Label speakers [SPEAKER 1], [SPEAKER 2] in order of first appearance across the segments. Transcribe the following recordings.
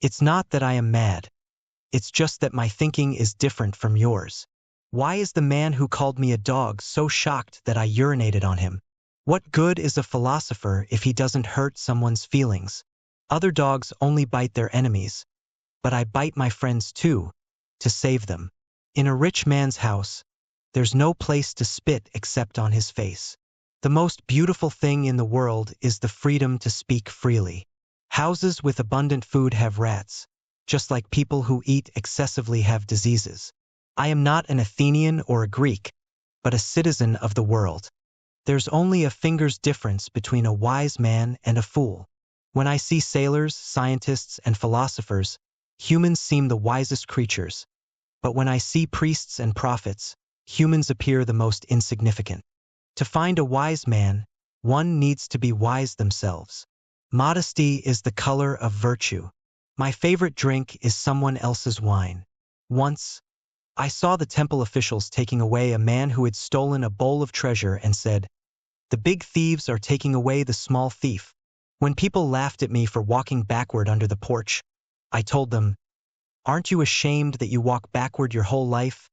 [SPEAKER 1] It's not that I am mad. It's just that my thinking is different from yours. Why is the man who called me a dog so shocked that I urinated on him? What good is a philosopher if he doesn't hurt someone's feelings? Other dogs only bite their enemies, but I bite my friends too, to save them. In a rich man's house, there's no place to spit except on his face. The most beautiful thing in the world is the freedom to speak freely. Houses with abundant food have rats, just like people who eat excessively have diseases. I am not an Athenian or a Greek, but a citizen of the world. There's only a finger's difference between a wise man and a fool. When I see sailors, scientists, and philosophers, humans seem the wisest creatures. But when I see priests and prophets, humans appear the most insignificant. To find a wise man, one needs to be wise themselves. Modesty is the color of virtue. My favorite drink is someone else's wine. Once, I saw the temple officials taking away a man who had stolen a bowl of treasure and said, "The big thieves are taking away the small thief." When people laughed at me for walking backward under the porch, I told them, "Aren't you ashamed that you walk backward your whole life,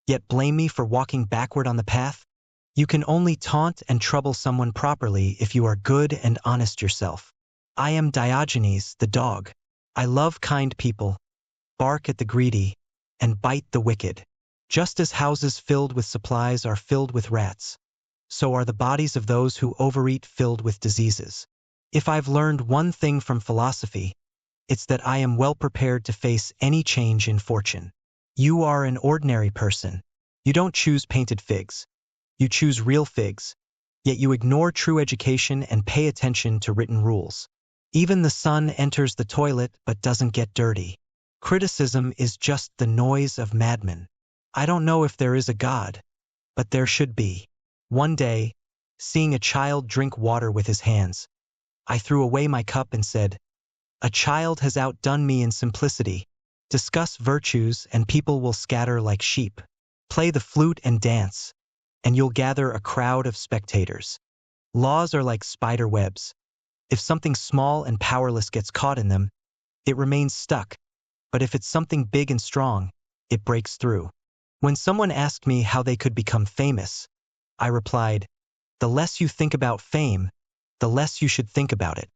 [SPEAKER 1] yet blame me for walking backward on the path?" You can only taunt and trouble someone properly if you are good and honest yourself. I am Diogenes, the dog. I love kind people, bark at the greedy, and bite the wicked. Just as houses filled with supplies are filled with rats, so are the bodies of those who overeat filled with diseases. If I've learned one thing from philosophy, it's that I am well prepared to face any change in fortune. You are an ordinary person. You don't choose painted figs. You choose real figs, yet you ignore true education and pay attention to written rules. Even the sun enters the toilet but doesn't get dirty. Criticism is just the noise of madmen. I don't know if there is a God, but there should be. One day, seeing a child drink water with his hands, I threw away my cup and said, "A child has outdone me in simplicity. Discuss virtues and people will scatter like sheep. Play the flute and dance, and you'll gather a crowd of spectators. Laws are like spider webs. If something small and powerless gets caught in them, it remains stuck. But if it's something big and strong, it breaks through." When someone asked me how they could become famous, I replied, "The less you think about fame, the less you should think about it."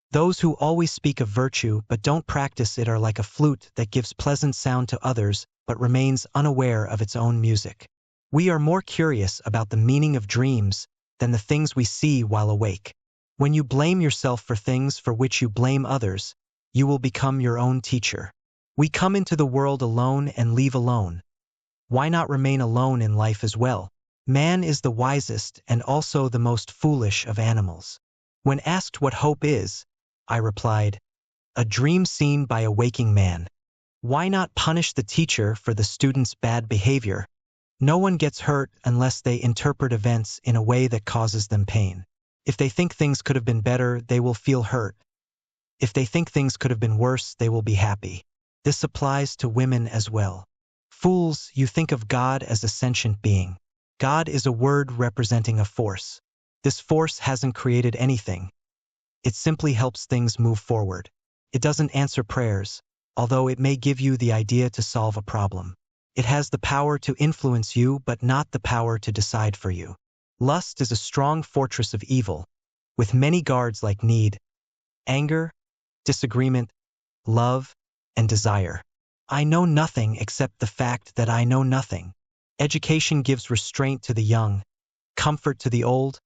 [SPEAKER 1] Those who always speak of virtue but don't practice it are like a flute that gives pleasant sound to others but remains unaware of its own music. We are more curious about the meaning of dreams than the things we see while awake. When you blame yourself for things for which you blame others, you will become your own teacher. We come into the world alone and leave alone. Why not remain alone in life as well? Man is the wisest and also the most foolish of animals. When asked what hope is, I replied, "A dream seen by a waking man." Why not punish the teacher for the student's bad behavior? No one gets hurt unless they interpret events in a way that causes them pain. If they think things could have been better, they will feel hurt. If they think things could have been worse, they will be happy. This applies to women as well. Fools, you think of God as a sentient being. God is a word representing a force. This force hasn't created anything. It simply helps things move forward. It doesn't answer prayers, although it may give you the idea to solve a problem. It has the power to influence you, but not the power to decide for you. Lust is a strong fortress of evil, with many guards like need, anger, disagreement, love, and desire. I know nothing except the fact that I know nothing. Education gives restraint to the young, comfort to the old,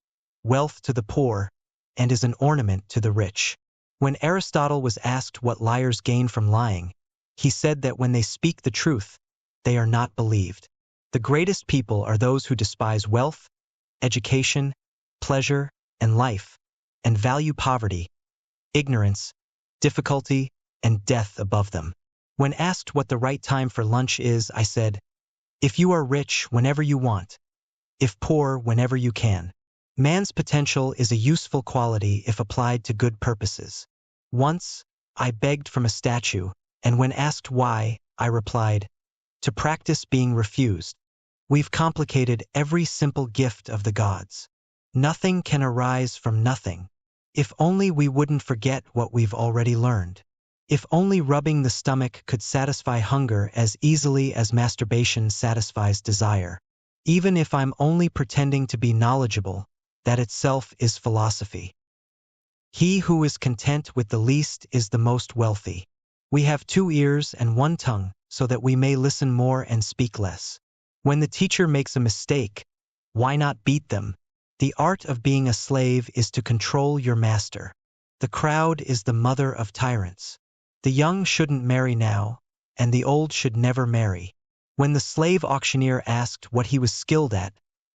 [SPEAKER 1] wealth to the poor, and is an ornament to the rich. When Aristotle was asked what liars gain from lying, he said that when they speak the truth, they are not believed. The greatest people are those who despise wealth, education, pleasure, and life, and value poverty, ignorance, difficulty, and death above them. When asked what the right time for lunch is, I said, "If you are rich, whenever you want. If poor, whenever you can." Man's potential is a useful quality if applied to good purposes. Once, I begged from a statue, and when asked why, I replied, "To practice being refused." We've complicated every simple gift of the gods. Nothing can arise from nothing. If only we wouldn't forget what we've already learned. If only rubbing the stomach could satisfy hunger as easily as masturbation satisfies desire. Even if I'm only pretending to be knowledgeable, that itself is philosophy. He who is content with the least is the most wealthy. We have 2 ears and 1 tongue, so that we may listen more and speak less. When the teacher makes a mistake, why not beat them? The art of being a slave is to control your master. The crowd is the mother of tyrants. The young shouldn't marry now, and the old should never marry. When the slave auctioneer asked what he was skilled at,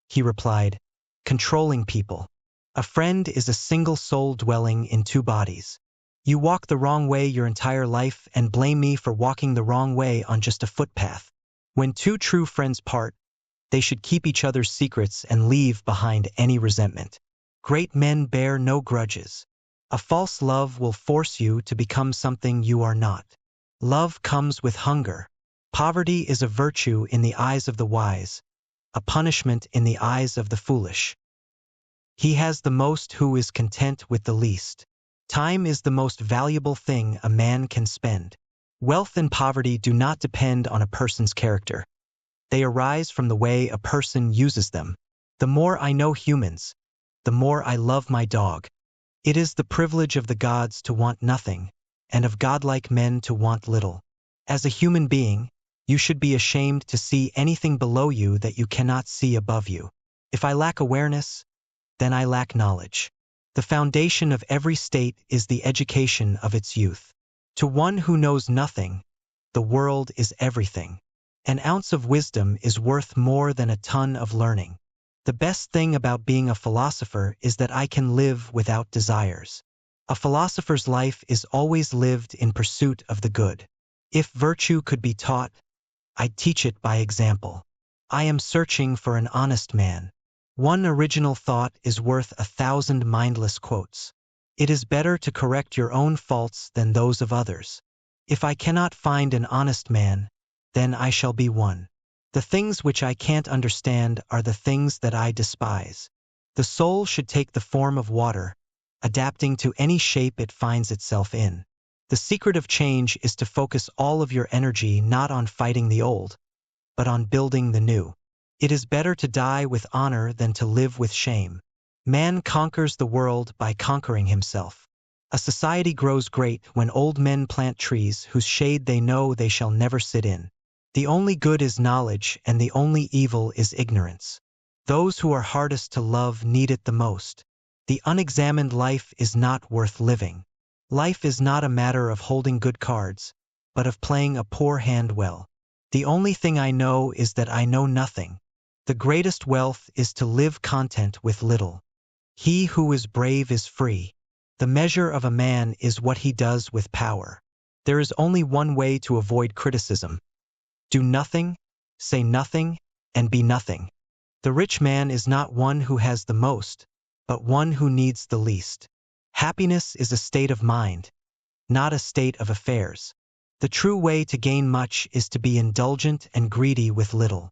[SPEAKER 1] he replied, controlling people. A friend is a single soul dwelling in 2 bodies. You walk the wrong way your entire life and blame me for walking the wrong way on just a footpath. When 2 true friends part, they should keep each other's secrets and leave behind any resentment. Great men bear no grudges. A false love will force you to become something you are not. Love comes with hunger. Poverty is a virtue in the eyes of the wise, a punishment in the eyes of the foolish. He has the most who is content with the least. Time is the most valuable thing a man can spend. Wealth and poverty do not depend on a person's character. They arise from the way a person uses them. The more I know humans, the more I love my dog. It is the privilege of the gods to want nothing, and of godlike men to want little. As a human being, you should be ashamed to see anything below you that you cannot see above you. If I lack awareness, then I lack knowledge. The foundation of every state is the education of its youth. To one who knows nothing, the world is everything. An ounce of wisdom is worth more than a ton of learning. The best thing about being a philosopher is that I can live without desires. A philosopher's life is always lived in pursuit of the good. If virtue could be taught, I'd teach it by example. I am searching for an honest man. One original thought is worth 1,000 mindless quotes. It is better to correct your own faults than those of others. If I cannot find an honest man, then I shall be one. The things which I can't understand are the things that I despise. The soul should take the form of water, adapting to any shape it finds itself in. The secret of change is to focus all of your energy not on fighting the old, but on building the new. It is better to die with honor than to live with shame. Man conquers the world by conquering himself. A society grows great when old men plant trees whose shade they know they shall never sit in. The only good is knowledge, and the only evil is ignorance. Those who are hardest to love need it the most. The unexamined life is not worth living. Life is not a matter of holding good cards, but of playing a poor hand well. The only thing I know is that I know nothing. The greatest wealth is to live content with little. He who is brave is free. The measure of a man is what he does with power. There is only one way to avoid criticism. Do nothing, say nothing, and be nothing. The rich man is not one who has the most, but one who needs the least. Happiness is a state of mind, not a state of affairs. The true way to gain much is to be indulgent and greedy with little.